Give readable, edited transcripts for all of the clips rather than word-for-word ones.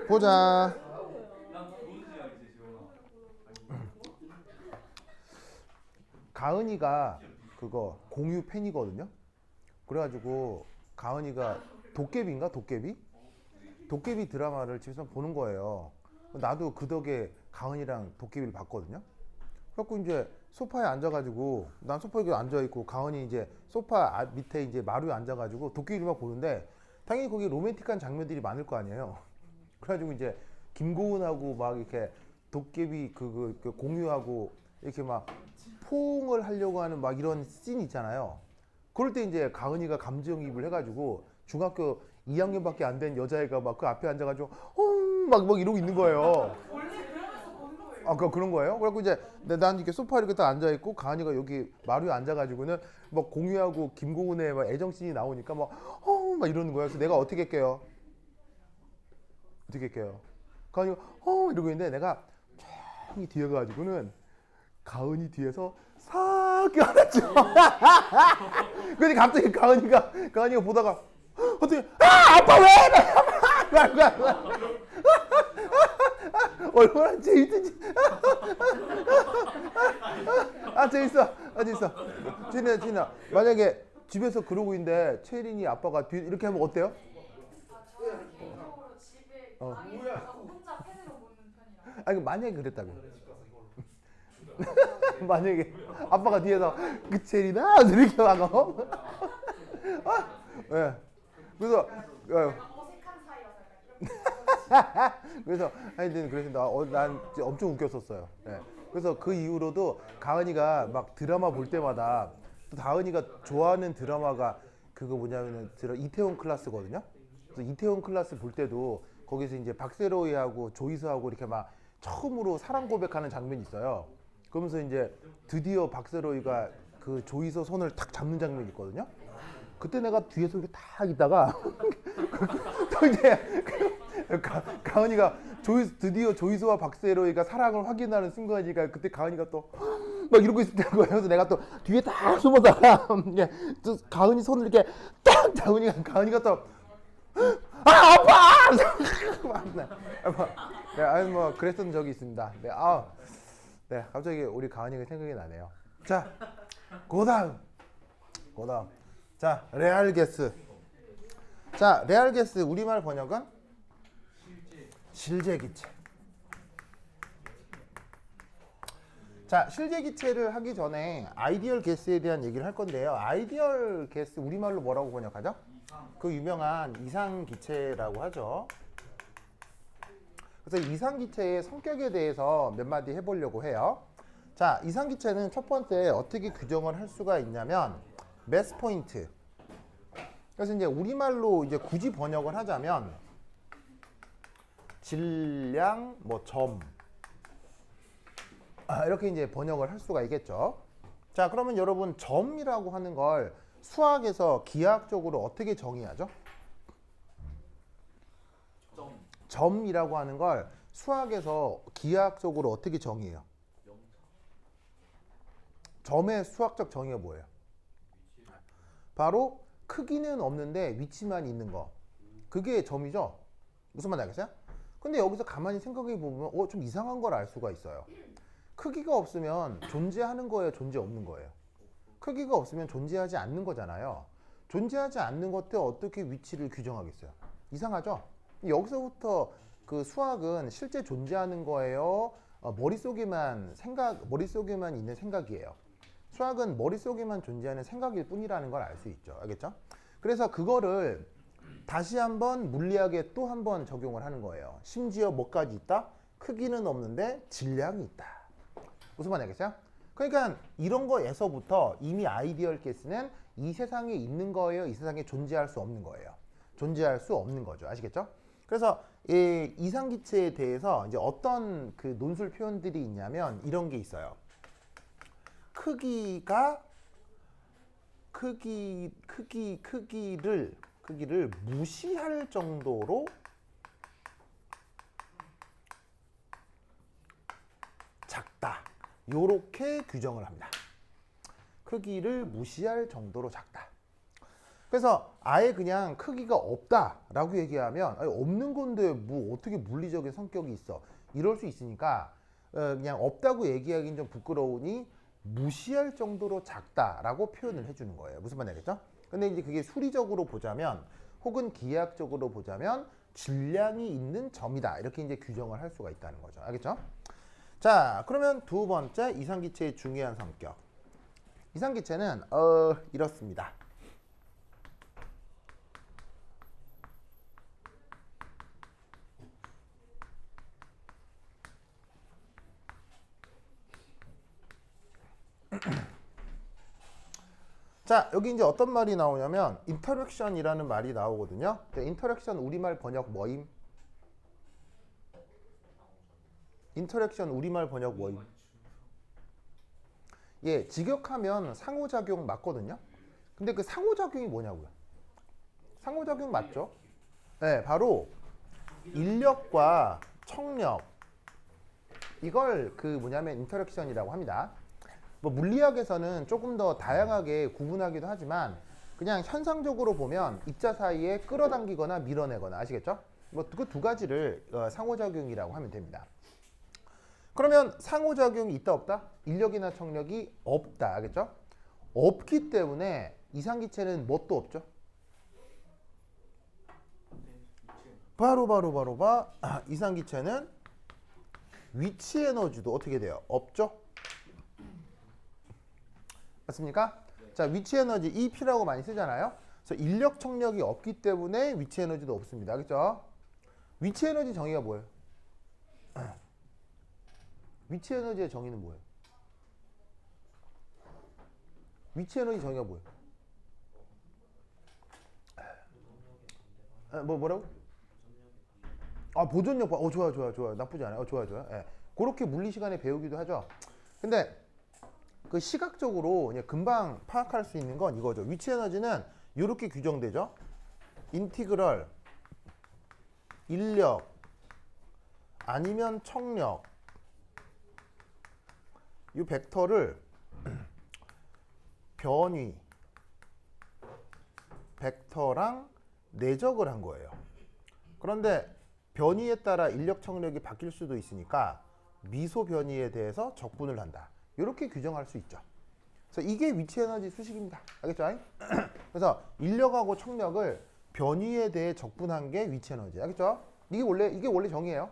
보자. 가은이가 그거 공유 팬이거든요. 그래가지고 가은이가 도깨비인가? 도깨비 드라마를 집에서 보는 거예요. 나도 그 덕에 가은이랑 도깨비를 봤거든요. 그래갖고 이제 소파에 앉아가지고 난 소파에 앉아있고 가은이 이제 소파 밑에 이제 마루에 앉아가지고 도깨비를 막 보는데 당연히 거기 로맨틱한 장면들이 많을 거 아니에요. 그래가지고 이제 김고은하고 막 이렇게 도깨비 그 공유하고 이렇게 막 포옹을 하려고 하는 막 이런 씬 있잖아요. 그럴 때 이제 가은이가 감정이입을 해가지고 중학교 2학년밖에 안 된 여자애가 막 그 앞에 앉아가지고 막 이러고 있는 거예요. 아, 그런 거예요? 그래갖고 이제 난 이렇게 소파에 이렇게 딱 앉아있고 가은이가 여기 마루에 앉아가지고는 막 공유하고 김고은의 막 애정씬이 나오니까 막 이러는 거예요. 그래서 내가 어떻게 할게요? 가은이가 이러고 있는데 내가 조용히 뒤에 가가지고는 가은이 뒤에서 싹 껴안았죠. 근데 갑자기 가은이가 보다가 어떻게 아빠 왜? 얼마나 재밌든지. 재밌어. 진이야. 만약에 집에서 그러고 있는데 채린이 아빠가 뒤 이렇게 하면 어때요? 저는 개인적으로 집에 방에서 혼자 팬으로 보는 편이라. 아니 만약에 그랬다면. 만약에 아빠가 뒤에서 그 채린아 이렇게 하고. 예. 그래서 어색한 사이라서 그래서 하여튼 그래서 난 엄청 웃겼었어요. 예. 그래서 그 이후로도 가은이가 막 드라마 볼 때마다 또 가은이가 좋아하는 드라마가 그거 뭐냐면은 이태원 클라스거든요. 그래서 이태원 클라스 볼 때도 거기서 이제 박세로이하고 조이수하고 이렇게 막 처음으로 사랑 고백하는 장면이 있어요. 그러면서 이제 드디어 박세로이가 그 조이수 손을 탁 잡는 장면이 있거든요. 그때 내가 뒤에서 이렇게 딱 있다가 또 이제 가은이가 드디어 조이수와 박세로이가 사랑을 확인하는 순간이니까 그때 가은이가 또 막 이러고 있을 때인 거예요. 그래서 내가 또 뒤에 딱 숨어다가 또 가은이 손을 이렇게 딱 잡으니까 가은이가 또 아빠! 네, 아니 뭐 그랬던 적이 있습니다. 네, 네, 갑자기 우리 가은이가 생각이 나네요. 자, 그다음. 자, 레알게스. 자, 레알게스 우리말 번역은 실제기체. 자, 실제기체를 하기 전에 아이디얼 게스에 대한 얘기를 할 건데요. 아이디얼 게스 우리말로 뭐라고 번역하죠? 그 유명한 이상기체라고 하죠. 그래서 이상기체의 성격에 대해서 몇 마디 해보려고 해요. 자, 이상기체는 첫 번째 어떻게 규정을 할 수가 있냐면 매스 포인트. 그래서 이제 우리말로 이제 굳이 번역을 하자면 질량, 점 이렇게 이제 번역을 할 수가 있겠죠. 자, 그러면 여러분 점이라고 하는 걸 수학에서 기하학적으로 어떻게 정의하죠? 점이라고 하는 걸 수학에서 기하학적으로 어떻게 정의해요? 점의 수학적 정의가 뭐예요? 바로 크기는 없는데 위치만 있는 거. 그게 점이죠? 무슨 말인지 알겠어요? 근데 여기서 가만히 생각해 보면 좀 이상한 걸 알 수가 있어요. 크기가 없으면 존재하는 거예요? 존재 없는 거예요? 크기가 없으면 존재하지 않는 거잖아요. 존재하지 않는 것들 어떻게 위치를 규정하겠어요? 이상하죠? 여기서부터 그 수학은 실제 존재하는 거예요? 머릿속에만 있는 생각이에요. 수학은 머릿속에만 존재하는 생각일 뿐이라는 걸 알 수 있죠. 알겠죠? 그래서 그거를 다시 한번 물리학에 또 한 번 적용을 하는 거예요. 심지어 뭐까지 있다? 크기는 없는데 질량이 있다. 무슨 말인지 알겠어요? 그러니까 이런 거에서부터 이미 아이디얼 케이스는 이 세상에 있는 거예요? 이 세상에 존재할 수 없는 거예요? 존재할 수 없는 거죠. 아시겠죠? 그래서 이 이상기체에 대해서 이제 어떤 그 논술 표현들이 있냐면 이런 게 있어요. 크기를 무시할 정도로 작다. 요렇게 규정을 합니다. 크기를 무시할 정도로 작다. 그래서 아예 그냥 크기가 없다라고 얘기하면 아니, 없는 건데 뭐 어떻게 물리적인 성격이 있어 이럴 수 있으니까 그냥 없다고 얘기하기는 좀 부끄러우니 무시할 정도로 작다라고 표현을 해주는 거예요. 무슨 말인지 알겠죠? 근데 이제 그게 수리적으로 보자면 혹은 기하학적으로 보자면 질량이 있는 점이다 이렇게 이제 규정을 할 수가 있다는 거죠. 알겠죠? 자, 그러면 두 번째 이상기체의 중요한 성격. 이상기체는 이렇습니다. 자, 여기 이제 어떤 말이 나오냐면 인터랙션이라는 말이 나오거든요. 인터랙션 우리말 번역 뭐임? 인터랙션 우리말 번역 뭐임? 예, 직역하면 상호작용 맞거든요. 근데 그 상호작용이 뭐냐고요? 상호작용 맞죠? 네, 바로 인력과 청력 이걸 그 뭐냐면 인터랙션이라고 합니다. 뭐 물리학에서는 조금 더 다양하게 구분하기도 하지만 그냥 현상적으로 보면 입자 사이에 끌어당기거나 밀어내거나 아시겠죠? 뭐 그 두 가지를 상호작용이라고 하면 됩니다. 그러면 상호작용이 있다 없다? 인력이나 청력이 없다. 알겠죠? 없기 때문에 이상기체는 뭣도 없죠? 바로 이상기체는 위치 에너지도 어떻게 돼요? 없죠? 맞습니까? 자, 위치 에너지 EP라고 많이 쓰잖아요. 그래서 인력 청력이 없기 때문에 위치 에너지도 없습니다. 알겠죠? 위치 에너지 정의가 뭐예요? 위치 에너지의 정의는 뭐예요? 위치 에너지 정의가 뭐예요? 뭐라고? 아, 보존력. 좋아요. 나쁘지 않아요. 좋아요. 예. 그렇게 물리 시간에 배우기도 하죠. 근데 그 시각적으로 그냥 금방 파악할 수 있는 건 이거죠. 위치 에너지는 이렇게 규정되죠. 인티그럴 인력 아니면 청력 이 벡터를 변위 벡터랑 내적을 한 거예요. 그런데 변위에 따라 인력 청력이 바뀔 수도 있으니까 미소 변위에 대해서 적분을 한다. 이렇게 규정할 수 있죠. 그래서 이게 위치 에너지 수식입니다. 알겠죠? 그래서 인력하고 청력을 변위에 대해 적분한 게 위치 에너지. 알겠죠? 이게 원래 정의예요.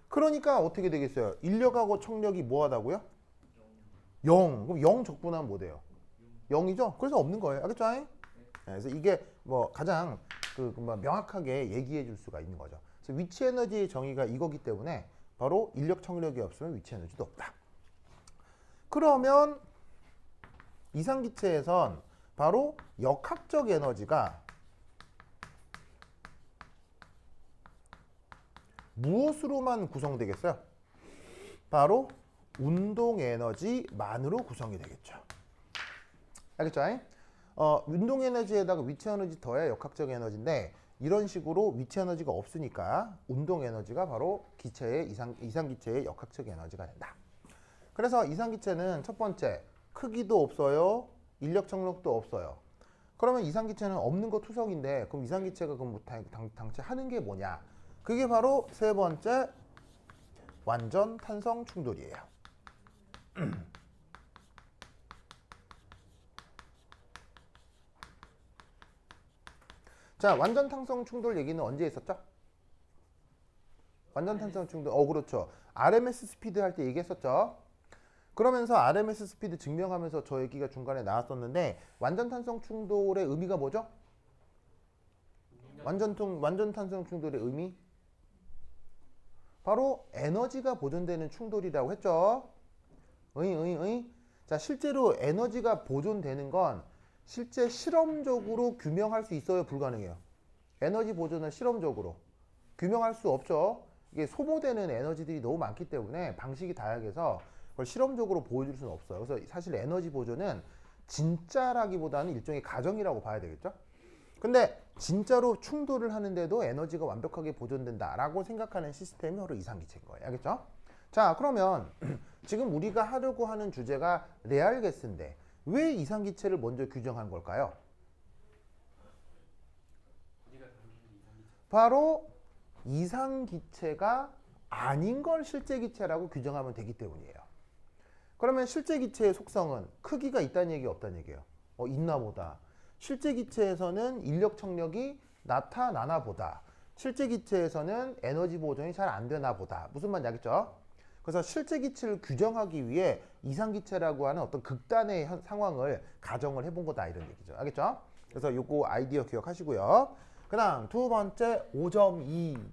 그러니까 어떻게 되겠어요? 인력하고 청력이 뭐하다고요? 0. 그럼 0 적분하면 뭐 돼요? 0이죠? 그래서 없는 거예요. 알겠죠? 네, 그래서 이게 뭐 가장 명확하게 얘기해 줄 수가 있는 거죠. 그래서 위치 에너지의 정의가 이거기 때문에 바로 인력 청력이 없으면 위치 에너지도 없다. 그러면 이상기체에선 바로 역학적 에너지가 무엇으로만 구성되겠어요? 바로 운동 에너지만으로 구성이 되겠죠. 알겠죠? 운동 에너지에다가 위치 에너지 더해 역학적 에너지인데 이런 식으로 위치 에너지가 없으니까 운동 에너지가 바로 기체의 이상기체의 역학적 에너지가 된다. 그래서 이상기체는 첫 번째 크기도 없어요. 인력 청력도 없어요. 그러면 이상기체는 없는 거 투석인데 그럼 이상기체가 그럼 당최 하는 게 뭐냐? 그게 바로 세 번째 완전 탄성 충돌이에요. 자, 완전 탄성 충돌 얘기는 언제 했었죠? 완전 탄성 충돌. 그렇죠. RMS 스피드 할 때 얘기했었죠. 그러면서 RMS 스피드 증명하면서 저 얘기가 중간에 나왔었는데 완전 탄성 충돌의 의미가 뭐죠? 완전 탄성 충돌의 의미? 바로 에너지가 보존되는 충돌이라고 했죠. 자, 실제로 에너지가 보존되는 건 실제 실험적으로 규명할 수 있어요? 불가능해요? 에너지 보존을 실험적으로 규명할 수 없죠. 이게 소모되는 에너지들이 너무 많기 때문에 방식이 다양해서 그걸 실험적으로 보여줄 수는 없어요. 그래서 사실 에너지 보존은 진짜라기보다는 일종의 가정이라고 봐야 되겠죠. 근데 진짜로 충돌을 하는데도 에너지가 완벽하게 보존된다라고 생각하는 시스템이 바로 이상기체인 거예요. 알겠죠? 자, 그러면 지금 우리가 하려고 하는 주제가 레알 가스인데 왜 이상기체를 먼저 규정한 걸까요? 바로 이상기체가 아닌 걸 실제 기체라고 규정하면 되기 때문이에요. 그러면 실제 기체의 속성은 크기가 있다는 얘기 없다는 얘기예요. 있나 보다. 실제 기체에서는 인력 청력이 나타나나 보다. 실제 기체에서는 에너지 보존이 잘 안 되나 보다. 무슨 말인지 알겠죠? 그래서 실제 기체를 규정하기 위해 이상기체라고 하는 어떤 극단의 상황을 가정을 해본 거다 이런 얘기죠. 알겠죠? 그래서 요거 아이디어 기억하시고요. 그 다음 두 번째 5.2.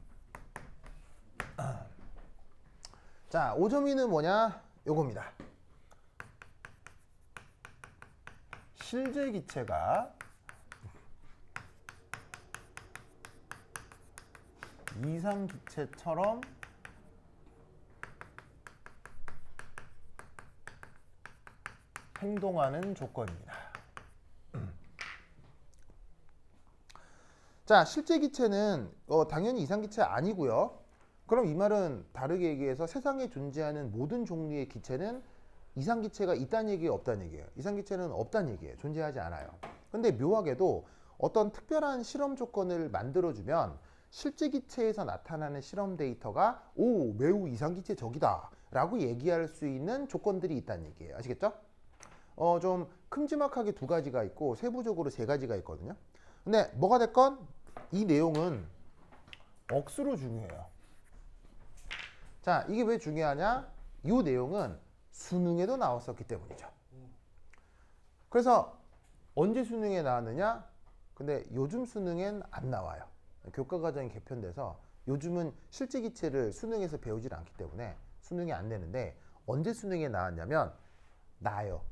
자, 5.2는 뭐냐? 요겁니다. 실제 기체가 이상 기체처럼 행동하는 조건입니다. 자, 실제 기체는 당연히 이상 기체 아니고요. 그럼 이 말은 다르게 얘기해서 세상에 존재하는 모든 종류의 기체는 이상 기체가 있다는 얘기예요, 없다는 얘기예요? 이상 기체는 없다는 얘기예요. 존재하지 않아요. 근데 묘하게도 어떤 특별한 실험 조건을 만들어주면 실제 기체에서 나타나는 실험 데이터가 매우 이상 기체적이다 라고 얘기할 수 있는 조건들이 있다는 얘기예요. 아시겠죠? 좀 큼지막하게 두 가지가 있고 세부적으로 세 가지가 있거든요. 근데 뭐가 됐건 이 내용은 억수로 중요해요. 자, 이게 왜 중요하냐? 이 내용은 수능에도 나왔었기 때문이죠. 그래서 언제 수능에 나왔느냐? 근데 요즘 수능엔 안 나와요. 교과과정이 개편돼서 요즘은 실제 기체를 수능에서 배우질 않기 때문에 수능에 안 내는데 언제 수능에 나왔냐면 나요.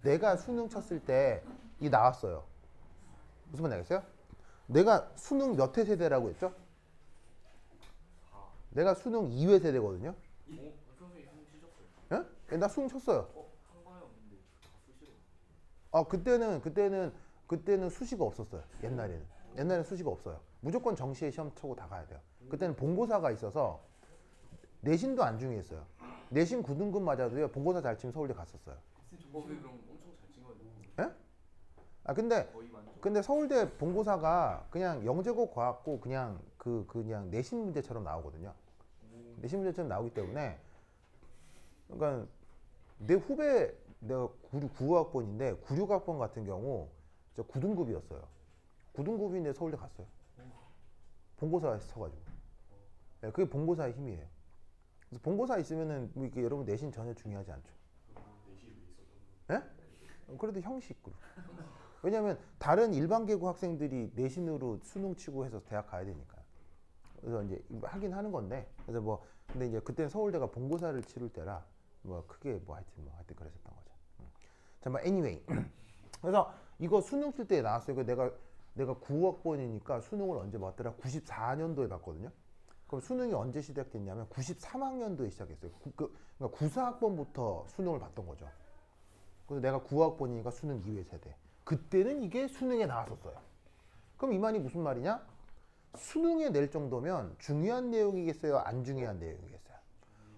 내가 수능 쳤을 때 이 나왔어요. 무슨 말 알겠어요? 내가 수능 몇 회 세대라고 했죠? 내가 수능 2회 세대거든요. 선생님 수능 치셨어요? 예? 나 수능 쳤어요. 한가요? 근데 다 쓰시고. 그때는 수시가 없었어요. 옛날에는 수시가 없어요. 무조건 정시에 시험 치고 다 가야 돼요. 그때는 본고사가 있어서 내신도 안 중요했어요. 내신 9등급 맞아도요. 본고사 잘 치면 서울대 갔었어요. 왜 그럼 엄청 잘 친 거예요? 예? 거의 만점. 근데 서울대 본고사가 그냥 영재고 과학고 그냥 그냥 내신 문제처럼 나오거든요. 내신 문제처럼 나오기 때문에 그러니까 내 후배 내가 96학번인데 96학번 같은 경우 저 9등급이었어요. 9등급인데 서울대 갔어요. 본고사에서 쳐가지고. 네, 그게 본고사의 힘이에요. 그래서 본고사 있으면은 뭐 이게 여러분 내신 전혀 중요하지 않죠. 내신이 왜 있었던 예? 그래도 형식으로. 왜냐하면 다른 일반 계고 학생들이 내신으로 수능 치고 해서 대학 가야 되니까. 그래서 이제 하긴 하는 건데. 그래서 뭐 근데 이제 그때는 서울대가 본고사를 치를 때라 뭐 크게 뭐 하여튼 그랬었던 거죠. 자, 뭐 anyway. 그래서 이거 수능 쓸 때 나왔어요. 내가 9학번이니까 수능을 언제 봤더라? 94년도에 봤거든요. 그럼 수능이 언제 시작됐냐면 93학년도에 시작했어요. 그러니까 94학번부터 수능을 봤던 거죠. 그래서 내가 9학번이니까 수능 2회 세대. 그때는 이게 수능에 나왔었어요. 그럼 이 말이 무슨 말이냐? 수능에 낼 정도면 중요한 내용이겠어요? 안 중요한 내용이겠어요?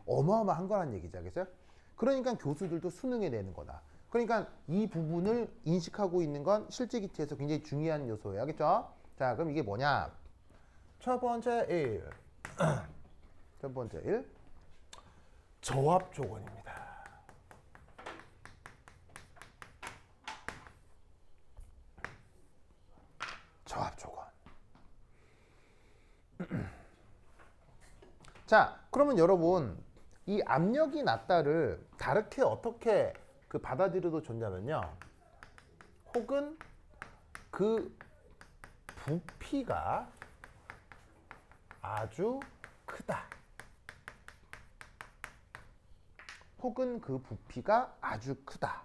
어마어마한 거란 얘기죠. 알겠어요? 그러니까 교수들도 수능에 내는 거다. 그러니까 이 부분을 인식하고 있는 건 실제 기체에서 굉장히 중요한 요소예요. 알겠죠? 자, 그럼 이게 뭐냐? 첫 번째 1. 첫 번째 1. 저합 조건입니다. 저합 조건. 자, 그러면 여러분 이 압력이 낮다를 다르게 어떻게 받아들여도 좋냐면요. 혹은 그 부피가 아주 크다. 혹은 그 부피가 아주 크다.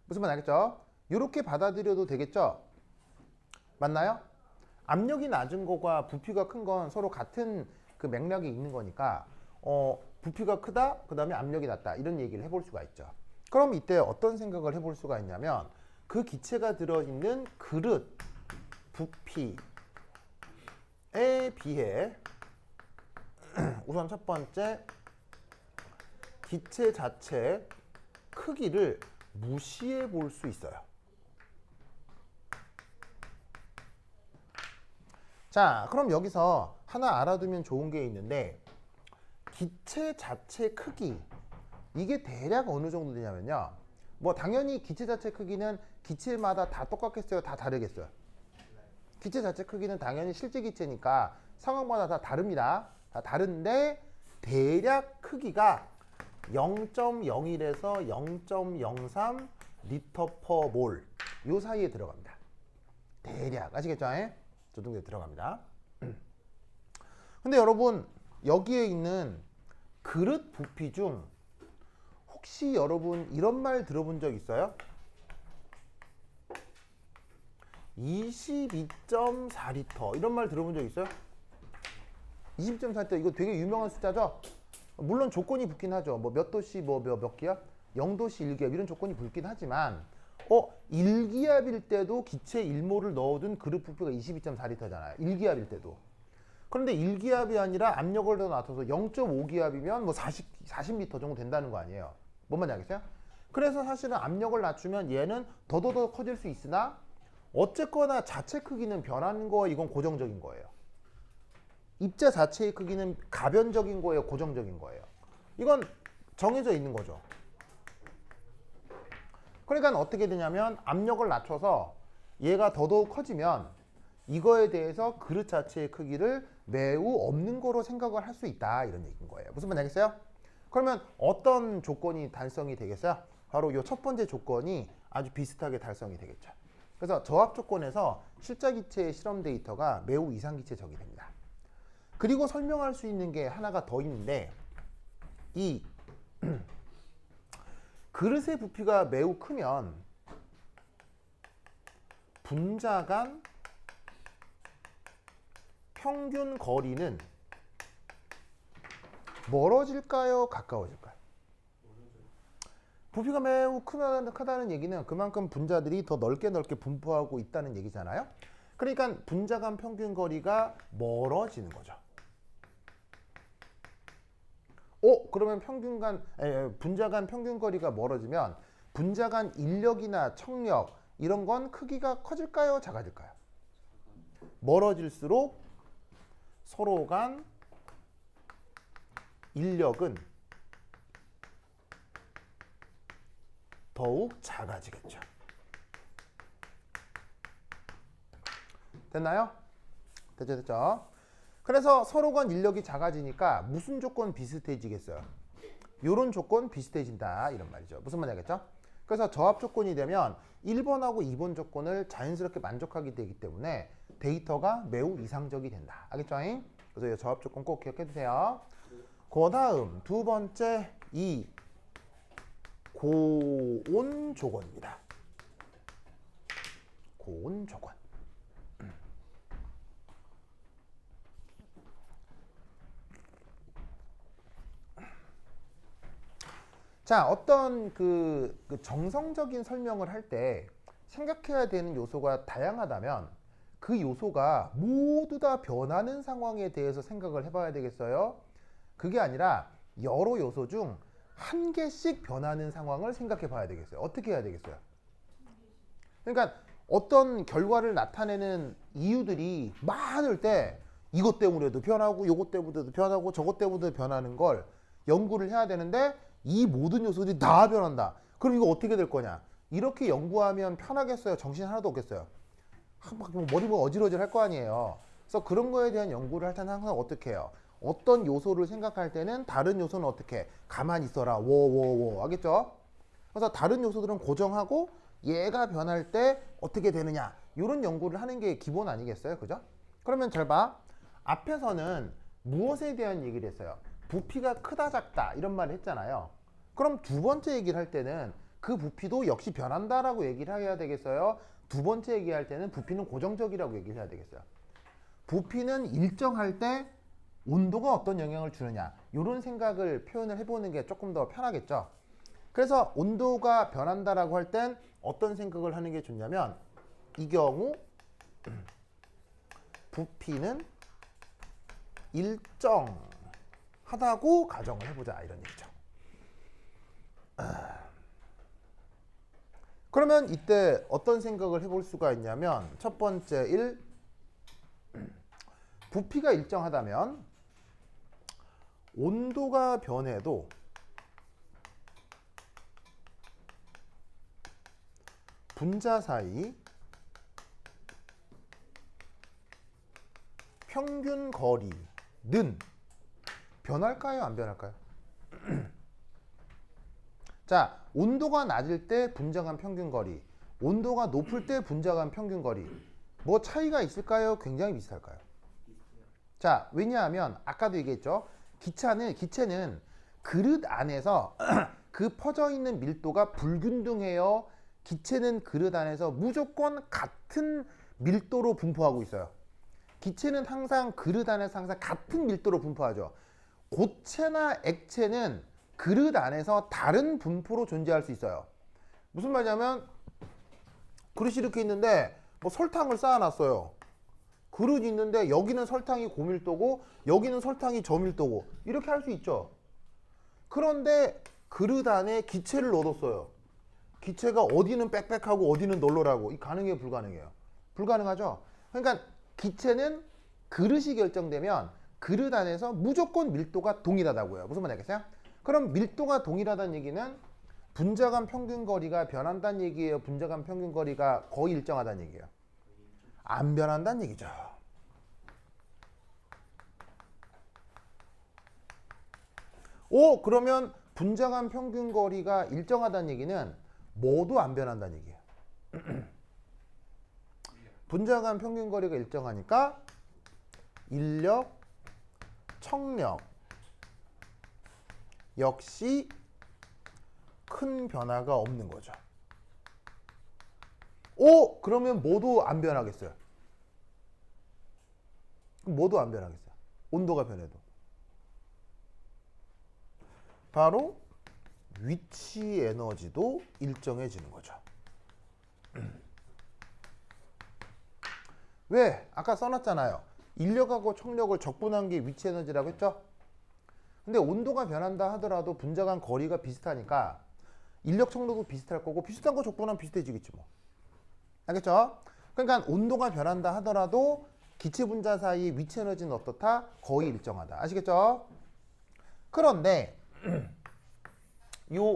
무슨 말 알겠죠? 이렇게 받아들여도 되겠죠? 맞나요? 압력이 낮은 거과 부피가 큰 건 서로 같은 그 맥락이 있는 거니까 부피가 크다, 그 다음에 압력이 낮다 이런 얘기를 해볼 수가 있죠. 그럼 이때 어떤 생각을 해볼 수가 있냐면 그 기체가 들어있는 그릇 부피에 비해 우선 첫 번째 기체 자체 크기를 무시해 볼 수 있어요. 자, 그럼 여기서 하나 알아두면 좋은 게 있는데 기체 자체 크기 이게 대략 어느 정도 되냐면요. 뭐 당연히 기체 자체 크기는 기체마다 다 똑같겠어요? 다 다르겠어요? 기체 자체 크기는 당연히 실제 기체니까 상황마다 다 다릅니다. 다 다른데 대략 크기가 0.01에서 0.03 리터 퍼 몰 요 사이에 들어갑니다. 대략 아시겠죠? 저 정도에 들어갑니다. 근데 여러분 여기에 있는 그릇 부피 중 혹시 여러분 이런 말 들어본 적 있어요? 22.4리터 이런 말 들어본 적 있어요? 22.4리터 이거 되게 유명한 숫자죠? 물론 조건이 붙긴 하죠. 뭐 몇 도씨 몇 기압? 0도씨 1기압 이런 조건이 붙긴 하지만 1기압일 때도 기체 1몰을 넣어둔 그릇 부피가 22.4리터잖아요. 1기압일 때도. 그런데 1기압이 아니라 압력을 더 낮춰서 0.5기압이면 뭐 40리터 정도 된다는 거 아니에요. 뭔 말인지 알겠어요? 그래서 사실은 압력을 낮추면 얘는 더더더 커질 수 있으나 어쨌거나 자체 크기는 변하는 거 이건 고정적인 거예요. 입자 자체의 크기는 가변적인 거예요, 고정적인 거예요. 이건 정해져 있는 거죠. 그러니까 어떻게 되냐면 압력을 낮춰서 얘가 더더욱 커지면 이거에 대해서 그릇 자체의 크기를 매우 없는 거로 생각을 할 수 있다 이런 얘기인 거예요. 무슨 말인지 알겠어요? 그러면 어떤 조건이 달성이 되겠어요? 바로 이 첫 번째 조건이 아주 비슷하게 달성이 되겠죠. 그래서 저압 조건에서 실자 기체의 실험 데이터가 매우 이상기체적이 됩니다. 그리고 설명할 수 있는 게 하나가 더 있는데 이 그릇의 부피가 매우 크면 분자 간 평균 거리는 멀어질까요? 가까워질까요? 부피가 매우 크다는 얘기는 그만큼 분자들이 더 넓게 분포하고 있다는 얘기잖아요. 그러니까 분자 간 평균 거리가 멀어지는 거죠. 그러면 분자 간 평균 거리가 멀어지면 분자 간 인력이나 청력 이런 건 크기가 커질까요? 작아질까요? 멀어질수록 서로 간 인력은 더욱 작아지겠죠. 됐나요? 됐죠? 그래서 서로 간 인력이 작아지니까 무슨 조건 비슷해지겠어요? 이런 조건 비슷해진다 이런 말이죠. 무슨 말인지 알겠죠? 그래서 저압 조건이 되면 1번하고 2번 조건을 자연스럽게 만족하게 되기 때문에 데이터가 매우 이상적이 된다. 알겠죠? 그래서 이 저압 조건 꼭 기억해 두세요. 그 다음 두 번째 이 고온 조건입니다. 고온 조건. 자, 어떤 그 정성적인 설명을 할 때 생각해야 되는 요소가 다양하다면 그 요소가 모두 다 변하는 상황에 대해서 생각을 해봐야 되겠어요? 그게 아니라 여러 요소 중 한 개씩 변하는 상황을 생각해 봐야 되겠어요? 어떻게 해야 되겠어요? 그러니까 어떤 결과를 나타내는 이유들이 많을 때 이것 때문에도 변하고 요것 때문에도 변하고 저것 때문에도 변하는 걸 연구를 해야 되는데 이 모든 요소들이 다 변한다. 그럼 이거 어떻게 될 거냐? 이렇게 연구하면 편하겠어요? 정신 하나도 없겠어요? 머리가 어지러질 할 거 아니에요. 그래서 그런 거에 대한 연구를 할 때는 항상 어떻게 해요? 어떤 요소를 생각할 때는 다른 요소는 어떻게? 가만히 있어라. 알겠죠? 그래서 다른 요소들은 고정하고 얘가 변할 때 어떻게 되느냐? 이런 연구를 하는 게 기본 아니겠어요? 그죠? 그러면 잘 봐. 앞에서는 무엇에 대한 얘기를 했어요? 부피가 크다 작다 이런 말을 했잖아요. 그럼 두 번째 얘기를 할 때는 그 부피도 역시 변한다라고 얘기를 해야 되겠어요? 두 번째 얘기할 때는 부피는 고정적이라고 얘기를 해야 되겠어요? 부피는 일정할 때 온도가 어떤 영향을 주느냐 이런 생각을 표현을 해보는 게 조금 더 편하겠죠. 그래서 온도가 변한다라고 할 땐 어떤 생각을 하는 게 좋냐면 이 경우 부피는 일정하다고 가정을 해보자 이런 얘기죠. 그러면 이때 어떤 생각을 해볼 수가 있냐면 첫 번째 부피가 일정하다면 온도가 변해도 분자 사이 평균 거리는 변할까요? 안 변할까요? 자, 온도가 낮을 때 분자 간 평균 거리, 온도가 높을 때 분자 간 평균 거리, 뭐 차이가 있을까요? 굉장히 비슷할까요? 자, 왜냐하면 아까도 얘기했죠. 기체는 그릇 안에서 그 퍼져 있는 밀도가 불균등해요. 기체는 그릇 안에서 무조건 같은 밀도로 분포하고 있어요. 기체는 항상 그릇 안에서 항상 같은 밀도로 분포하죠. 고체나 액체는 그릇 안에서 다른 분포로 존재할 수 있어요. 무슨 말이냐면 그릇이 이렇게 있는데 뭐 설탕을 쌓아놨어요. 그릇이 있는데 여기는 설탕이 고밀도고 여기는 설탕이 저밀도고 이렇게 할 수 있죠. 그런데 그릇 안에 기체를 넣어뒀어요. 기체가 어디는 빽빽하고 어디는 널널하고 이 가능해요, 불가능해요? 불가능하죠. 그러니까 기체는 그릇이 결정되면 그릇 안에서 무조건 밀도가 동일하다고요. 무슨 말인지 알겠어요? 그럼 밀도가 동일하다는 얘기는 분자 간 평균 거리가 변한다는 얘기예요? 분자 간 평균 거리가 거의 일정하다는 얘기예요? 안 변한다는 얘기죠. 오, 그러면 분자 간 평균 거리가 일정하다는 얘기는 뭐도 안 변한다는 얘기예요. 분자 간 평균 거리가 일정하니까 인력, 청력 역시 큰 변화가 없는 거죠. 오! 그러면 뭐도 안 변하겠어요? 뭐도 안 변하겠어요? 온도가 변해도. 바로 위치 에너지도 일정해지는 거죠. 왜? 아까 써놨잖아요. 인력하고 청력을 적분한 게 위치 에너지라고 했죠? 근데 온도가 변한다 하더라도 분자 간 거리가 비슷하니까 인력 청력도 비슷할 거고 비슷한 거 적분하면 비슷해지겠지 뭐. 알겠죠? 그러니까 온도가 변한다 하더라도 기체 분자 사이 위치 에너지는 어떻다? 거의 일정하다. 아시겠죠? 그런데 요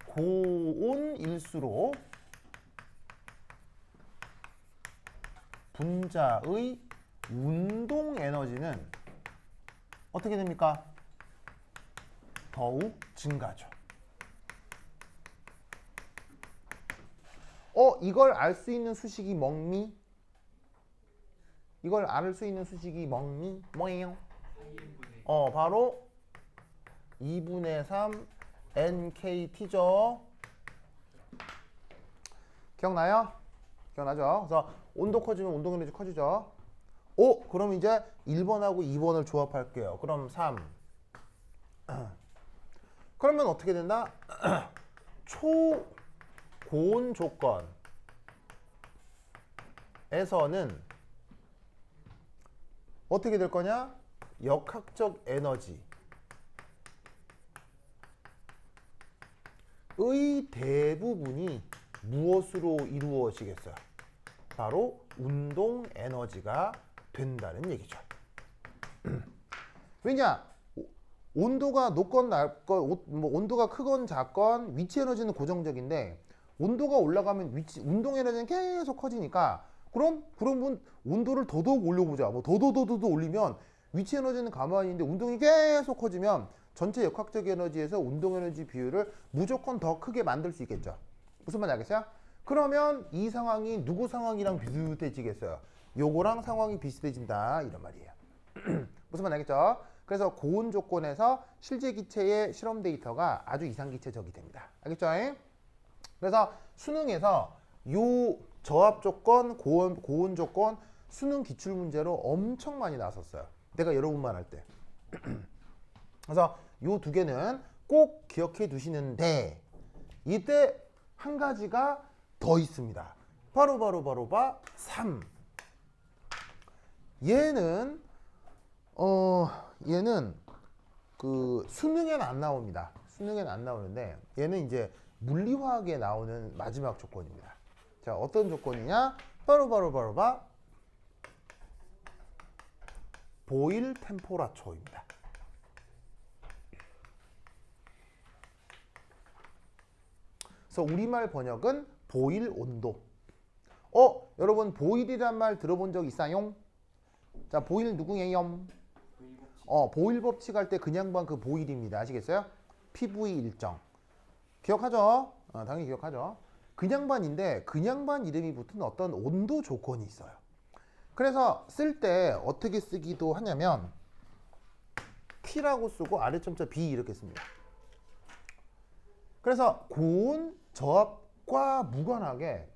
고온일수록 분자의 운동 에너지는 어떻게 됩니까? 더욱 증가죠. 이걸 알 수 있는 수식이 멍미? 이걸 알 수 있는 수식이 멍미? 뭐예요? 바로 2분의 3 NKT죠. 기억나요? 기억나죠? 그래서 온도 커지면 운동 에너지 커지죠. 그럼 이제 1번하고 2번을 조합할게요. 그럼 3. 그러면 어떻게 된다? 초고온 조건에서는 어떻게 될 거냐? 역학적 에너지의 대부분이 무엇으로 이루어지겠어요? 바로 운동 에너지가 된다는 얘기죠. 왜냐? 온도가 높건 낮건, 온도가 크건 작건 위치 에너지는 고정적인데 온도가 올라가면 운동 에너지는 계속 커지니까 그럼 온도를 더더욱 올려보자. 뭐 더더더더 올리면 위치 에너지는 가만히 있는데 운동이 계속 커지면 전체 역학적 에너지에서 운동 에너지 비율을 무조건 더 크게 만들 수 있겠죠. 무슨 말인지 알겠어요? 그러면 이 상황이 누구 상황이랑 비슷해지겠어요? 요거랑 상황이 비슷해진다 이런 말이에요. 무슨 말인지 알겠죠? 그래서 고온 조건에서 실제 기체의 실험 데이터가 아주 이상기체적이 됩니다. 알겠죠? 그래서 수능에서 요 저압 조건, 고온 조건 수능 기출 문제로 엄청 많이 나왔었어요. 내가 여러분만 할 때. 그래서 요 두 개는 꼭 기억해 두시는데 이때 한 가지가 더 있습니다. 바로 3. 얘는 그 수능에는 안 나옵니다. 수능에는 안 나오는데 얘는 이제 물리화학에 나오는 마지막 조건입니다. 자, 어떤 조건이냐? 바로 보일 템포라처입니다. 그래서 우리말 번역은 보일 온도. 여러분 보일이란 말 들어본 적 있어요? 자, 보일 누구예요? 보일 법칙 할 때 그냥 반 그 보일입니다. 아시겠어요? PV 일정. 기억하죠? 당연히 기억하죠. 그냥 반인데 그냥 반 이름이 붙은 어떤 온도 조건이 있어요. 그래서 쓸 때 어떻게 쓰기도 하냐면 T라고 쓰고 아래점자 B 이렇게 씁니다. 그래서 고온, 저압과 무관하게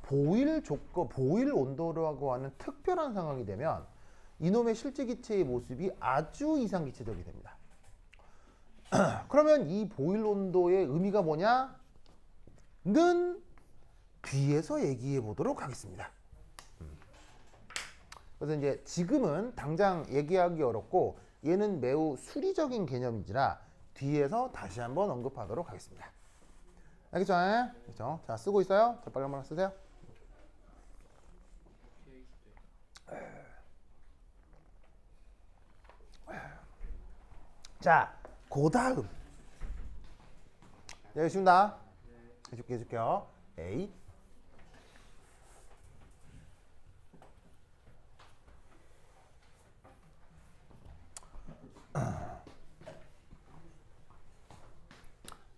보일 조건, 보일 온도라고 하는 특별한 상황이 되면 이놈의 실제 기체의 모습이 아주 이상기체적이 됩니다. 그러면 이 보일 온도의 의미가 뭐냐? 는 뒤에서 얘기해 보도록 하겠습니다. 그래서 이제 지금은 당장 얘기하기 어렵고 얘는 매우 수리적인 개념인지라 뒤에서 다시 한번 언급하도록 하겠습니다. 알겠죠? 그렇죠? 자, 쓰고 있어요? 자, 빨리 한번 쓰세요. 자, 그 다음 여기 쉬운다. 해줄게요. A.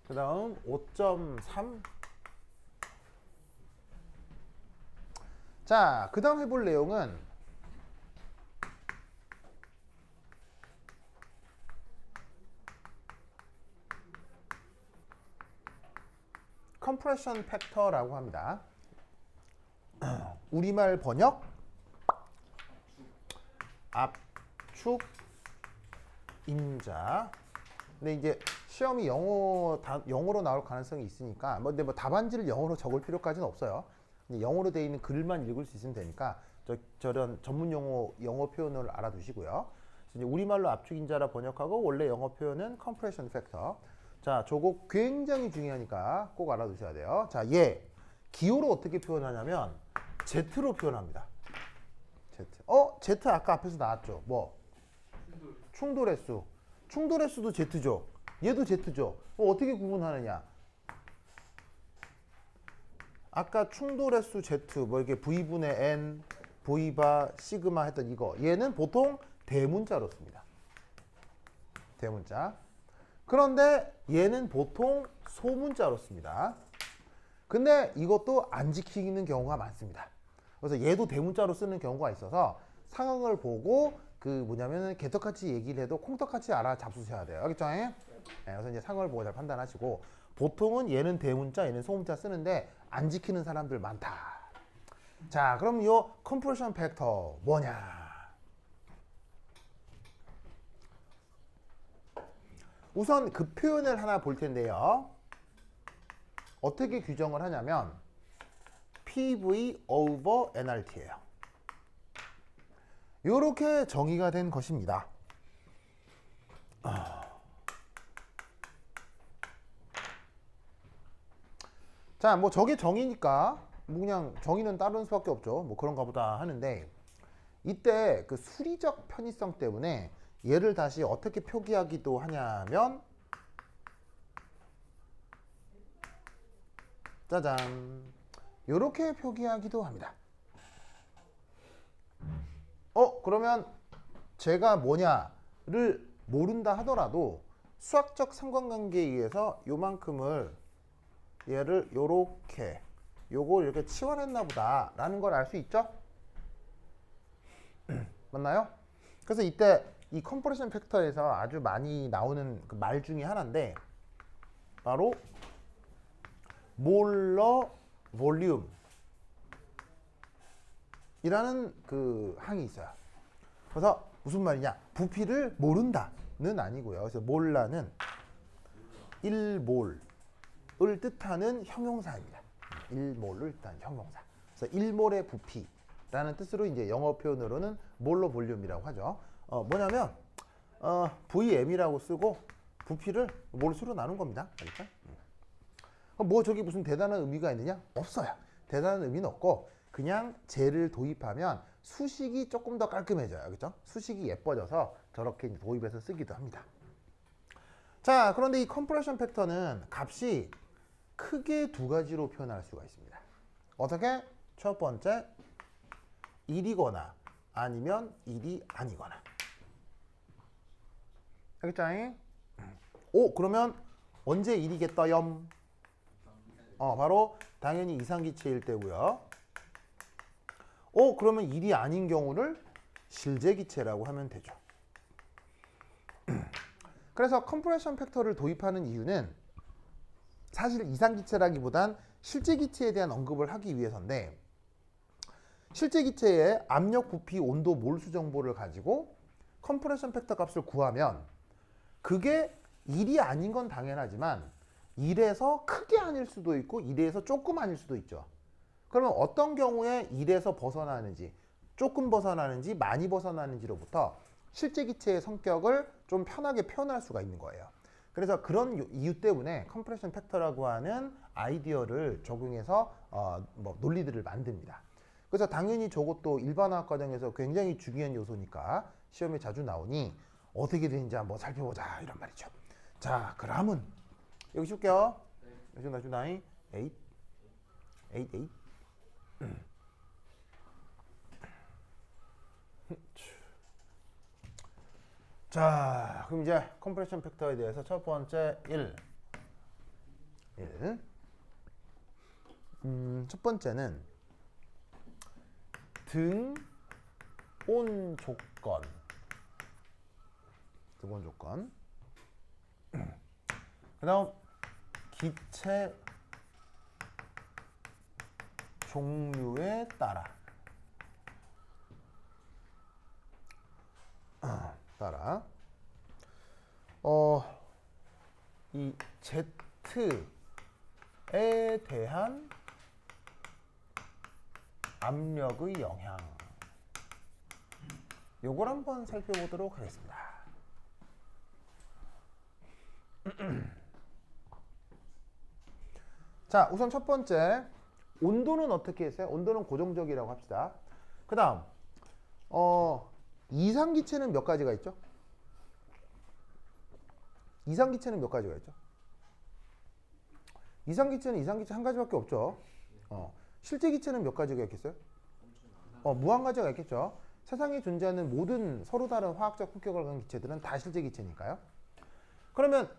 그 다음 5.3. 자, 그 다음 해볼 내용은 컴프레션 팩터라고 합니다. 우리말 번역 압축 임자. 근데 이제 시험이 영어로 나올 가능성이 있으니까 근데 뭐 답안지를 영어로 적을 필요까지는 없어요. 영어로 되어 있는 글만 읽을 수 있으면 되니까 저런 전문 영어 표현을 알아두시고요. 이제 우리말로 압축 임자라 번역하고 원래 영어 표현은 컴프레션 팩터. 자, 저거 굉장히 중요하니까 꼭 알아두셔야 돼요. 자, 얘 기호로 어떻게 표현하냐면 Z로 표현합니다. Z. Z 아까 앞에서 나왔죠. 뭐? 충돌횟수. 충돌횟수도 Z죠. 얘도 Z죠. 어떻게 구분하느냐? 아까 충돌횟수 Z, 뭐 이게 V분의 N, V바, 시그마 했던 이거. 얘는 보통 대문자로 씁니다. 대문자. 그런데 얘는 보통 소문자로 씁니다. 근데 이것도 안 지키는 경우가 많습니다. 그래서 얘도 대문자로 쓰는 경우가 있어서 상황을 보고 뭐냐면은 개떡같이 얘기를 해도 콩떡같이 알아잡수셔야 돼요. 알겠죠? 그래서 이제 상황을 보고 잘 판단하시고 보통은 얘는 대문자, 얘는 소문자 쓰는데 안 지키는 사람들 많다. 자, 그럼 요 컴프레션 팩터 뭐냐? 우선 그 표현을 하나 볼 텐데요. 어떻게 규정을 하냐면 PV over nRT예요. 이렇게 정의가 된 것입니다. 자, 뭐 저게 정의니까 뭐 그냥 정의는 따르는 수밖에 없죠. 뭐 그런가 보다 하는데 이때 그 수리적 편의성 때문에 얘를 다시 어떻게 표기하기도 하냐면 짜잔, 이렇게 표기하기도 합니다. 그러면 제가 뭐냐를 모른다 하더라도 수학적 상관관계에 의해서 요만큼을 얘를 요렇게 요걸 이렇게 치환했나 보다 라는 걸 알 수 있죠? 맞나요? 그래서 이때 이 컴프레션 팩터에서 아주 많이 나오는 그 말 중에 하나인데 바로 몰러 볼륨 이라는 그 항이 있어요. 그래서 무슨 말이냐? 부피를 모른다는 아니고요. 그래서 몰라는 1몰을 뜻하는 형용사입니다. 1몰을 뜻하는 형용사. 그래서 1몰의 부피라는 뜻으로 이제 영어 표현으로는 몰러 볼륨이라고 하죠. 뭐냐면 VM이라고 쓰고 부피를 몰수로 나눈 겁니다. 그러니까 뭐 저기 무슨 대단한 의미가 있느냐? 없어요. 대단한 의미는 없고 그냥 쟤를 도입하면 수식이 조금 더 깔끔해져요. 그죠? 수식이 예뻐져서 저렇게 이제 도입해서 쓰기도 합니다. 자, 그런데 이 컴프레션 팩터는 값이 크게 두 가지로 표현할 수가 있습니다. 어떻게? 첫 번째, 1이거나 아니면 1이 아니거나. 알겠죠? 오, 그러면 언제 1이겠다?염? 바로 당연히 이상기체일 때고요. 그러면 1이 아닌 경우를 실제기체라고 하면 되죠. 그래서 컴프레션 팩터를 도입하는 이유는 사실 이상기체라기보단 실제기체에 대한 언급을 하기 위해서인데, 실제기체의 압력, 부피, 온도, 몰수 정보를 가지고 컴프레션 팩터 값을 구하면 그게 1이 아닌 건 당연하지만 1에서 크게 아닐 수도 있고 1에서 조금 아닐 수도 있죠. 그러면 어떤 경우에 1에서 벗어나는지, 조금 벗어나는지, 많이 벗어나는지로부터 실제 기체의 성격을 좀 편하게 표현할 수가 있는 거예요. 그래서 그런 이유 때문에 컴프레션 팩터라고 하는 아이디어를 적용해서 논리들을 만듭니다. 그래서 당연히 저것도 일반화학 과정에서 굉장히 중요한 요소니까 시험에 자주 나오니 어떻게 되는지 한번 살펴보자 이런 말이죠. 자, 그럼은 여기 쉴게요. 여기 나이 8. 자, 그럼 이제 컴프레션 팩터에 대해서 첫 번째 1. 첫 번째는 등온 조건. 등온 조건. 그다음 기체 종류에 따라 이 Z에 대한 압력의 영향, 요걸 한번 살펴보도록 하겠습니다. 자, 우선 첫 번째 온도는 어떻게 했어요? 온도는 고정적이라고 합시다. 그 다음 이상기체는 몇 가지가 있죠? 이상기체는 몇 가지가 있죠? 이상기체는 이상기체 한 가지밖에 없죠. 실제기체는 몇 가지가 있겠어요? 무한 가지가 있겠죠. 세상에 존재하는 모든 서로 다른 화학적 성격을 가진 기체들은 다 실제기체니까요. 그러면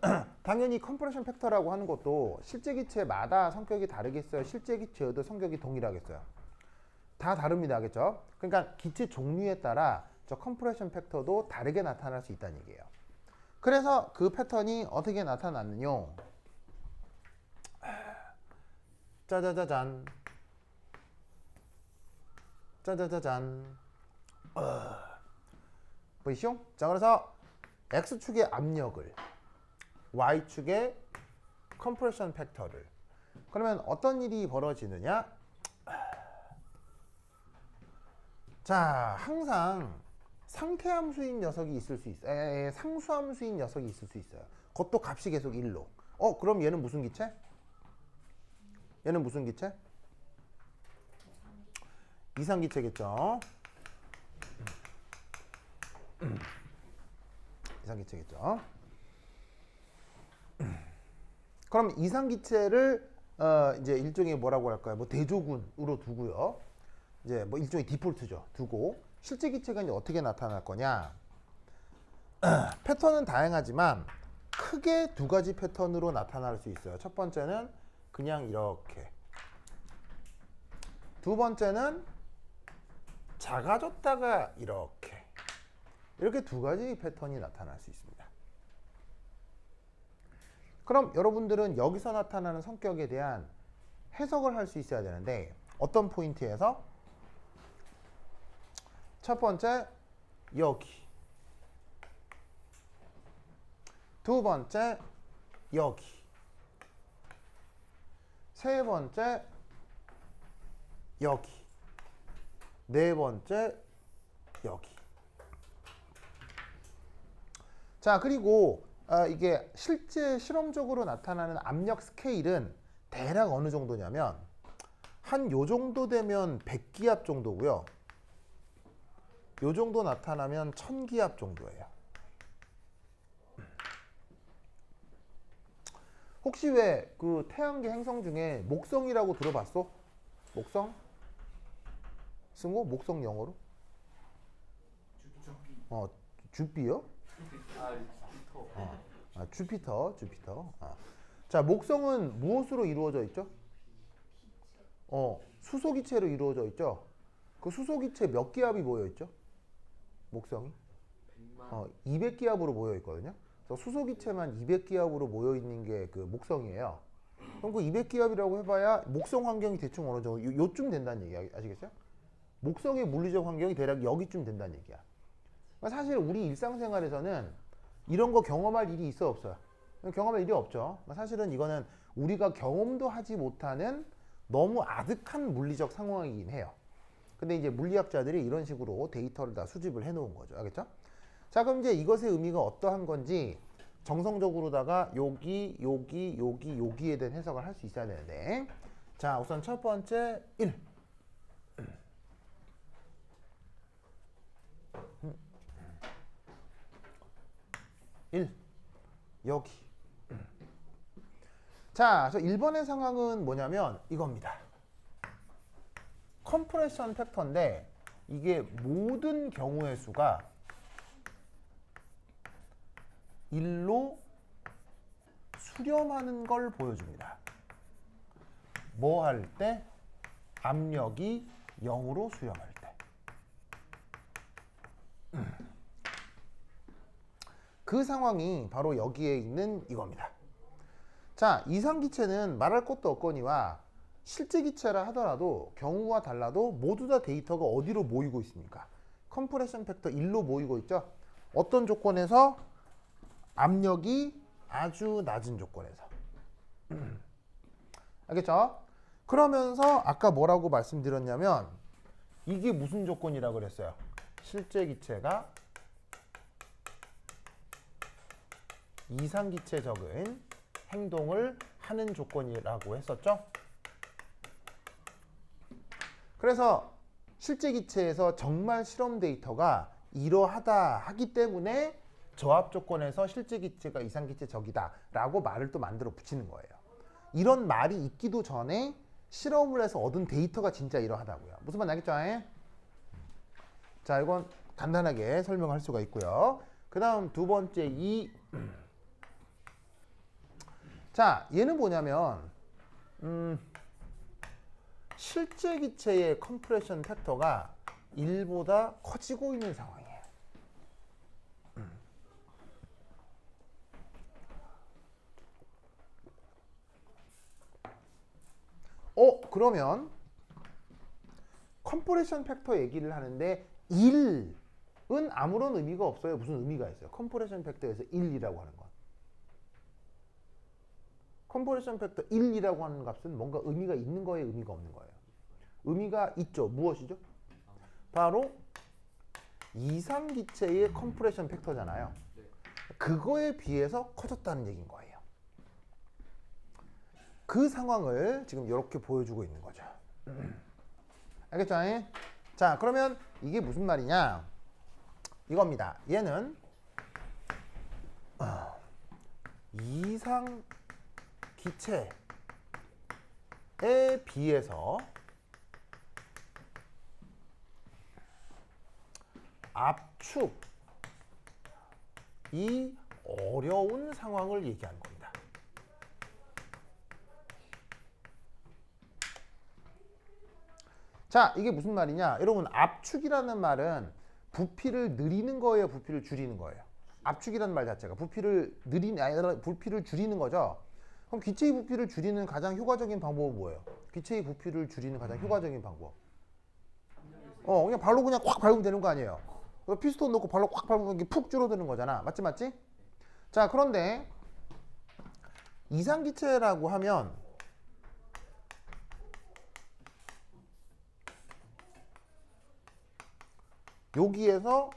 당연히 컴프레션 팩터라고 하는 것도 실제기체마다 성격이 다르겠어요? 실제기체여도 성격이 동일하겠어요? 다 다릅니다. 알겠죠? 그러니까 기체 종류에 따라 저 컴프레션 팩터도 다르게 나타날 수 있다는 얘기예요. 그래서 그 패턴이 어떻게 나타났느냐? 짜자자잔. 짜자자잔. 보이시죠? 자, 그래서 X축의 압력을, Y축의 컴프레션 팩터를. 그러면 어떤 일이 벌어지느냐? 자, 항상 상태함수인 녀석이 있을 수 있어요. 상수함수인 녀석이 있을 수 있어요. 그것도 값이 계속 1로. 그럼 얘는 무슨 기체? 얘는 무슨 기체? 이상기체겠죠. 이상기체겠죠. 그럼 이상기체를 이제 일종의 뭐라고 할까요? 뭐 대조군으로 두고요. 이제 뭐 일종의 디폴트죠. 두고 실제 기체가 이제 어떻게 나타날 거냐? 패턴은 다양하지만 크게 두 가지 패턴으로 나타날 수 있어요. 첫 번째는 그냥 이렇게. 두 번째는 작아졌다가 이렇게. 이렇게 두 가지 패턴이 나타날 수 있습니다. 그럼 여러분들은 여기서 나타나는 성격에 대한 해석을 할 수 있어야 되는데 어떤 포인트에서? 첫 번째, 여기. 두 번째, 여기. 세 번째, 여기. 네 번째, 여기. 자, 그리고 이게 실제 실험적으로 나타나는 압력 스케일은 대략 어느 정도냐면 한 요 정도 되면 100기압 정도고요. 요 정도 나타나면 1000기압 정도예요. 혹시 왜 그 태양계 행성 중에 목성이라고 들어봤어? 목성? 승호? 목성 영어로? 주피요? 주피터. 자, 목성은 무엇으로 이루어져 있죠? 수소기체로 이루어져 있죠. 그 수소기체 몇 기압이 모여 있죠? 목성이? 200기압으로 모여 있거든요. 그래서 수소기체만 200기압으로 모여 있는 게 그 목성이에요. 그럼 그 200기압이라고 해봐야 목성 환경이 대충 어느 정도 요쯤 된다는 얘기 아시겠어요? 목성의 물리적 환경이 대략 여기쯤 된다는 얘기야. 그러니까 사실 우리 일상생활에서는 이런 거 경험할 일이 있어 없어요? 경험할 일이 없죠. 사실은 이거는 우리가 경험도 하지 못하는 너무 아득한 물리적 상황이긴 해요. 근데 이제 물리학자들이 이런 식으로 데이터를 다 수집을 해 놓은 거죠. 알겠죠? 자, 그럼 이제 이것의 의미가 어떠한 건지 정성적으로다가 여기에 대한 해석을 할 수 있어야 되는데, 자, 우선 첫 번째 1 여기. 자, 그래서 1번의 상황은 뭐냐면 이겁니다. 컴프레션 팩터인데 이게 모든 경우의 수가 1로 수렴하는 걸 보여줍니다. 뭐 할 때? 압력이 0으로 수렴할 때. 그 상황이 바로 여기에 있는 이겁니다. 자, 이상기체는 말할 것도 없거니와 실제 기체라 하더라도 경우가 달라도 모두 다 데이터가 어디로 모이고 있습니까? 컴프레션 팩터 1로 모이고 있죠. 어떤 조건에서? 압력이 아주 낮은 조건에서. 알겠죠? 그러면서 아까 뭐라고 말씀드렸냐면 이게 무슨 조건이라고 그랬어요? 실제 기체가 이상기체적인 행동을 하는 조건이라고 했었죠? 그래서 실제 기체에서 정말 실험 데이터가 이러하다 하기 때문에 저합 조건에서 실제 기체가 이상기체적이다 라고 말을 또 만들어 붙이는 거예요. 이런 말이 있기도 전에 실험을 해서 얻은 데이터가 진짜 이러하다고요. 무슨 말 알겠죠? 자, 이건 간단하게 설명할 수가 있고요. 그 다음 두 번째 자, 얘는 뭐냐면 실제 기체의 컴프레션 팩터가 1보다 커지고 있는 상황이에요. 그러면 컴프레션 팩터 얘기를 하는데 1은 아무런 의미가 없어요. 무슨 의미가 있어요? 컴프레션 팩터에서 1이라고 하는 건. 컴프레션 팩터 1이라고 하는 값은 뭔가 의미가 있는 거예요? 의미가 없는 거예요? 의미가 있죠. 무엇이죠? 바로 이상기체의 컴프레션 팩터잖아요. 그거에 비해서 커졌다는 얘기인 거예요. 그 상황을 지금 이렇게 보여주고 있는 거죠. 알겠죠? 자, 그러면 이게 무슨 말이냐? 이겁니다. 얘는 이상 기체에 비해서 압축이 어려운 상황을 얘기하는 겁니다. 자, 이게 무슨 말이냐? 여러분, 압축이라는 말은 부피를 늘리는 거예요? 부피를 줄이는 거예요? 압축이라는 말 자체가 부피를 부피를 줄이는 거죠. 그럼 기체의 부피를 줄이는 가장 효과적인 방법은 뭐예요? 기체의 부피를 줄이는 가장 효과적인 방법. 그냥 발로 그냥 꽉 밟으면 되는 거 아니에요? 피스톤 넣고 발로 꽉 밟으면 이게 푹 줄어드는 거잖아. 맞지, 맞지? 자, 그런데 이상기체라고 하면 여기에서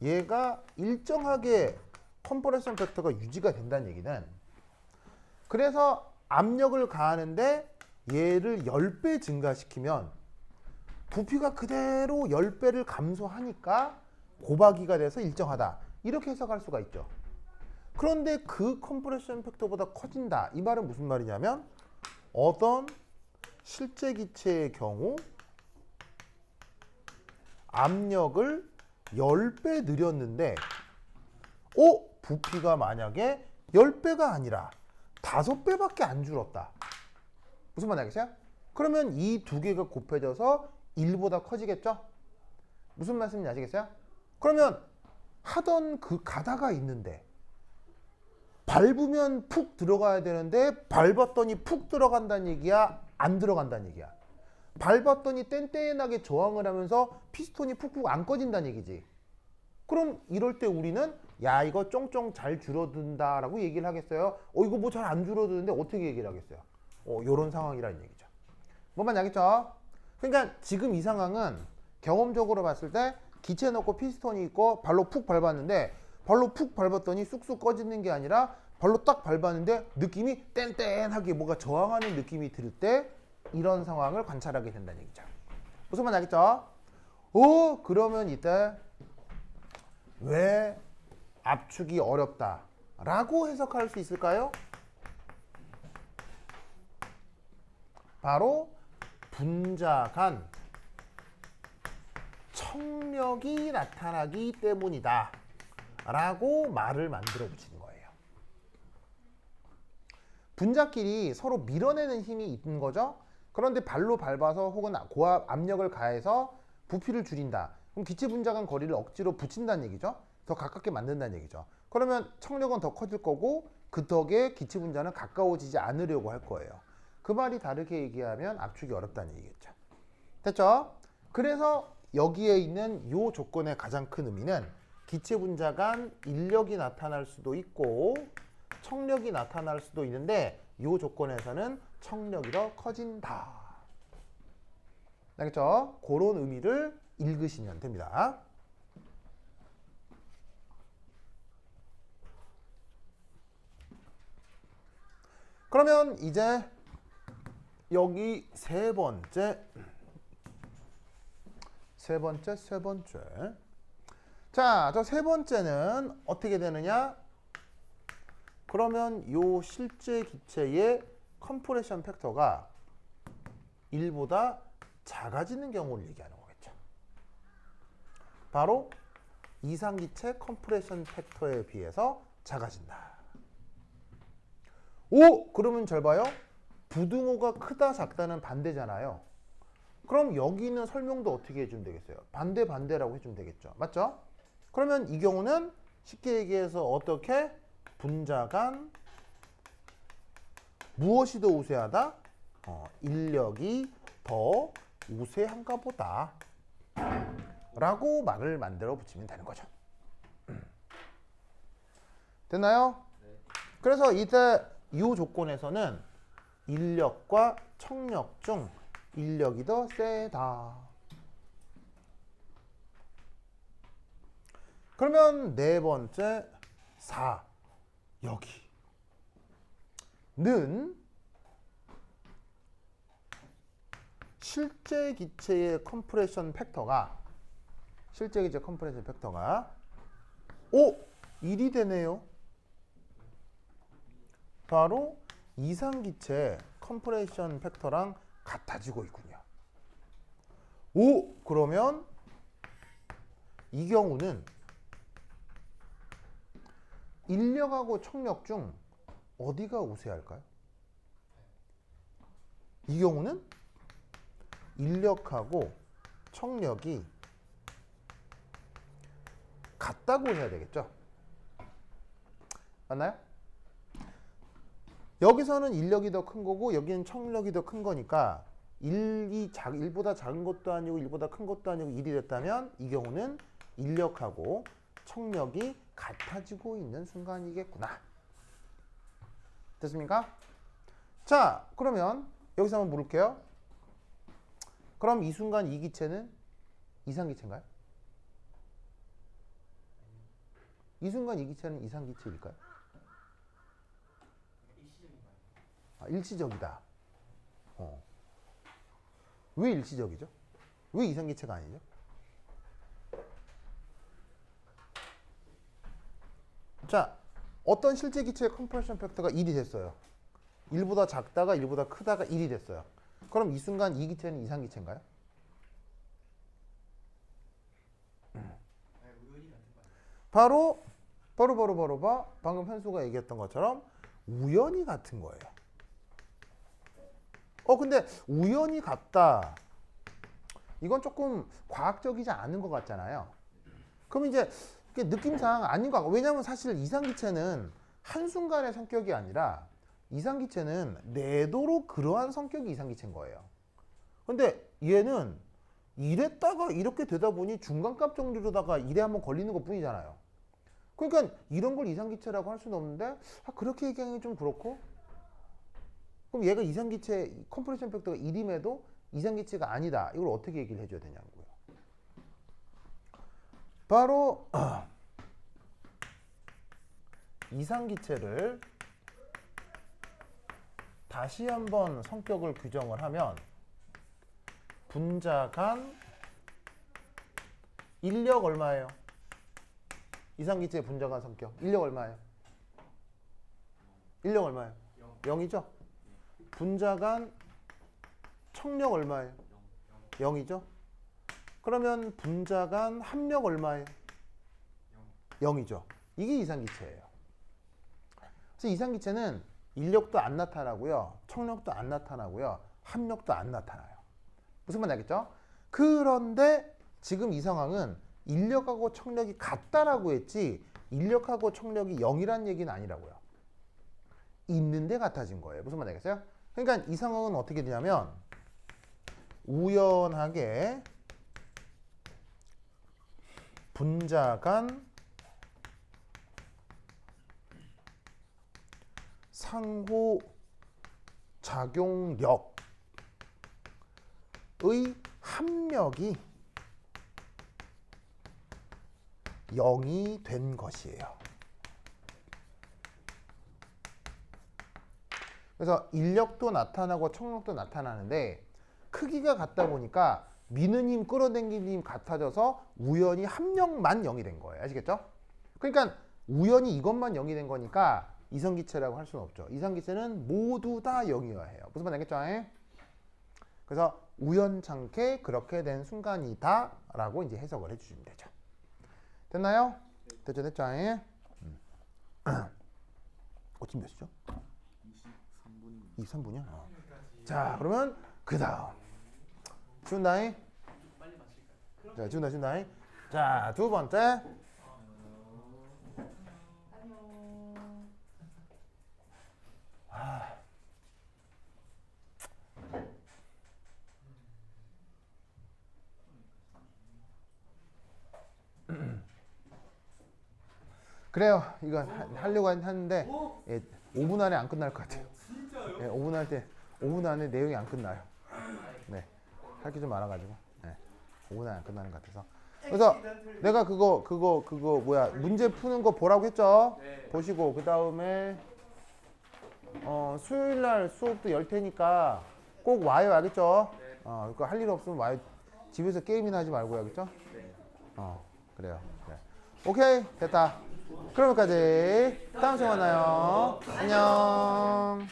얘가 일정하게 컴프레션 팩터가 유지가 된다는 얘기는, 그래서 압력을 가하는데 얘를 10배 증가시키면 부피가 그대로 10배를 감소하니까 곱하기가 돼서 일정하다. 이렇게 해석할 수가 있죠. 그런데 그 컴프레션 팩터보다 커진다. 이 말은 무슨 말이냐면 어떤 실제 기체의 경우 압력을 10배 늘렸는데 부피가 만약에 10배가 아니라 5배밖에 안 줄었다. 무슨 말인지 알겠어요? 그러면 이 두 개가 곱해져서 1보다 커지겠죠? 무슨 말씀인지 아시겠어요? 그러면 하던 그 가다가 있는데 밟으면 푹 들어가야 되는데 밟았더니 푹 들어간다는 얘기야? 안 들어간다는 얘기야? 밟았더니 뗀뗀하게 저항을 하면서 피스톤이 푹푹 안 꺼진다는 얘기지. 그럼 이럴 때 우리는 야 이거 쫑쫑 잘 줄어든다 라고 얘기를 하겠어요? 이거 뭐 잘 안 줄어드는데 어떻게 얘기를 하겠어요? 요런 상황이라는 얘기죠. 뭔 말인지 알겠죠? 그러니까 지금 이 상황은 경험적으로 봤을 때 기체 넣고 피스톤이 있고 발로 푹 밟았는데 발로 푹 밟았더니 쑥쑥 꺼지는 게 아니라 발로 딱 밟았는데 느낌이 뗀뗀하게 뭐가 저항하는 느낌이 들 때 이런 상황을 관찰하게 된다는 얘기죠. 무슨 말인지 알겠죠? 그러면 이때 왜 압축이 어렵다 라고 해석할 수 있을까요? 바로 분자간 청력이 나타나기 때문이다 라고 말을 만들어 붙이는 거예요. 분자끼리 서로 밀어내는 힘이 있는 거죠. 그런데 발로 밟아서 혹은 고압 압력을 가해서 부피를 줄인다. 그럼 기체 분자간 거리를 억지로 붙인다는 얘기죠. 더 가깝게 만든다는 얘기죠. 그러면 청력은 더 커질 거고 그 덕에 기체 분자는 가까워지지 않으려고 할 거예요. 그 말이 다르게 얘기하면 압축이 어렵다는 얘기겠죠. 됐죠? 그래서 여기에 있는 이 조건의 가장 큰 의미는 기체 분자 간 인력이 나타날 수도 있고 청력이 나타날 수도 있는데 이 조건에서는 청력이 더 커진다. 알겠죠? 그런 의미를 읽으시면 됩니다. 그러면 이제 여기 세 번째. 자, 저 세 번째는 어떻게 되느냐? 그러면 요 실제 기체의 컴프레션 팩터가 1보다 작아지는 경우를 얘기하는 거겠죠. 바로 이상기체 컴프레션 팩터에 비해서 작아진다. 그러면 잘 봐요. 부등호가 크다 작다는 반대잖아요. 그럼 여기 있는 설명도 어떻게 해주면 되겠어요? 반대라고 해주면 되겠죠. 맞죠? 그러면 이 경우는 쉽게 얘기해서 어떻게? 분자간 무엇이 더 우세하다? 인력이 더 우세한가 보다 라고 말을 만들어 붙이면 되는 거죠. 됐나요? 네. 그래서 이때 이 조건에서는 인력과 청력 중 인력이 더 세다. 그러면 네 번째 4 여기는 실제 기체의 컴프레션 팩터가 1이 되네요. 바로 이상기체 컴프레션 팩터랑 같아지고 있군요. 그러면 이 경우는 인력하고 청력 중 어디가 우세할까요? 이 경우는 인력하고 청력이 같다고 해야 되겠죠? 맞나요? 여기서는 인력이 더 큰 거고 여기는 청력이 더 큰 거니까 1보다 작은 것도 아니고 1보다 큰 것도 아니고 1이 됐다면 이 경우는 인력하고 청력이 같아지고 있는 순간이겠구나. 됐습니까? 자, 그러면 여기서 한번 물을게요. 그럼 이 순간 이 기체는 이상기체인가요? 이 순간 이 기체는 이상기체일까요? 일시적이다. 왜 일시적이죠? 왜 이상기체가 아니죠? 자, 어떤 실제 기체의 컴프레션 팩터가 1이 됐어요. 1보다 작다가 1보다 크다가 1이 됐어요. 그럼 이 순간 이 기체는 이상 기체인가요? 바로 방금 현수가 얘기했던 것처럼 우연히 같은 거예요. 근데 우연히 같다. 이건 조금 과학적이지 않은 것 같잖아요. 그럼 이제 느낌상 아닌 것 같고, 왜냐하면 사실 이상기체는 한순간의 성격이 아니라 이상기체는 내도록 그러한 성격이 이상기체인 거예요. 근데 얘는 이랬다가 이렇게 되다 보니 중간값 정리로다가 이래 한번 걸리는 것 뿐이잖아요. 그러니까 이런 걸 이상기체라고 할 수는 없는데 그렇게 얘기하기 좀 그렇고, 그럼 얘가 이상기체 컴프레션 팩터가 1임에도 이상기체가 아니다. 이걸 어떻게 얘기를 해줘야 되냐고요. 바로 이상기체를 다시 한번 성격을 규정을 하면 분자간 인력 얼마예요? 이상기체의 분자간 성격 인력 얼마예요? 인력 얼마예요? 0이죠? 분자간 청력 얼마예요? 0이죠? 그러면 분자간 합력 얼마예요? 0이죠. 이게 이상기체예요. 그래서 이상기체는 인력도 안 나타나고요. 청력도 안 나타나고요. 합력도 안 나타나요. 무슨 말인지 알겠죠? 그런데 지금 이 상황은 인력하고 청력이 같다라고 했지 인력하고 청력이 0이란 얘기는 아니라고요. 있는데 같아진 거예요. 무슨 말인지 알겠어요? 그러니까 이 상황은 어떻게 되냐면 우연하게 분자간 상호 작용력의 합력이 0이 된 것이에요. 그래서 인력도 나타나고 청력도 나타나는데 크기가 같다 보니까 미는 힘 끌어당기는 힘 같아져서 우연히 합력만 0이 된 거예요. 아시겠죠? 그러니까 우연히 이것만 0이 된 거니까 이성기체라고 할 수는 없죠. 이성기체는 모두 다 0이어야 해요. 무슨 말인지 알겠죠? 그래서 우연찮게 그렇게 된 순간이다 라고 이제 해석을 해주시면 되죠. 됐나요? 됐죠? 지금 몇 시죠? 23분이요? 자, 그러면 그 다음 준다잉. 자, 준다잉. 자, 두 번째. 안녕. 그래요. 이거 하려고 하는데 5분 안에 안 끝날 것 같아요. 예, 5분 안에 내용이 안 끝나요. 네, 할 게 좀 많아가지고 5분 안에 안 끝나는 것 같아서. 그래서 내가 그거 뭐야 문제 푸는 거 보라고 했죠. 네. 보시고 그 다음에 수요일 날 수업도 열 테니까 꼭 와요, 알겠죠? 그거 할 일 없으면 와요. 집에서 게임이나 하지 말고, 알겠죠? 그래요. 네. 오케이, 됐다. 그럼 여기까지. 다음 시간에 만나요. 안녕.